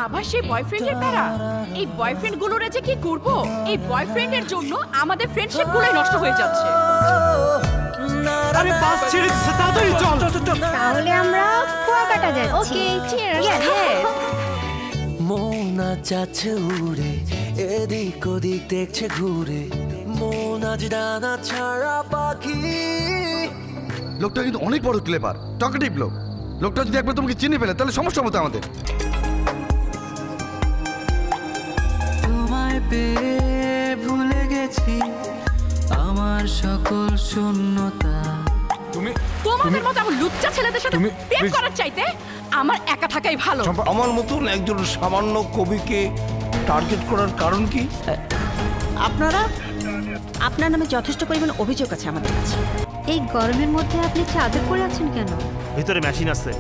আবার সেই বয়ফ্রেন্ডের প্যারা। এই বয়ফ্রেন্ড গুলোরে যে কি করব, এই বয়ফ্রেন্ডের জন্য আমাদের ফ্রেন্ডশিপ গুলোই নষ্ট হয়ে যাচ্ছে। আরে বাস ছেড়ে দিচ্ছে, তাড়াতাড়ি চল। তাহলে আমরা কুয়াকাটা যাচ্ছি। ওকে, চিয়ার্স। মন আজ যাচ্ছে উড়ে, এদিক ওদিক দেখছে ঘুরে, মন আজ ডানা ছাড়া পাখি। লোকটা কিন্তু অনেক বড় ক্লেভার, টকেটিভ লোক। লোকটা যদি একবার তোমাকে চিনে ফেলে তাহলে সমস্যা হতো আমাদের। তোমায় পেয়ে ভুলে গেছি আমার সকল শূন্যতা। তোমাদের মতো আমার লুচ্চা ছেলেদের সাথে প্রেম করার চাইতে আমার একা থাকাই ভালো। আমার মতন একজন সামান্য কবিকে টার্গেট করার কারণ কি? আপনার নামে যথেষ্ট পরিমাণ অভিযোগ আছে আমাদের কাছে। এই গরমের মধ্যে আপনি চাদর পরে আছেন কেন? ভিতরে মেশিন আছে।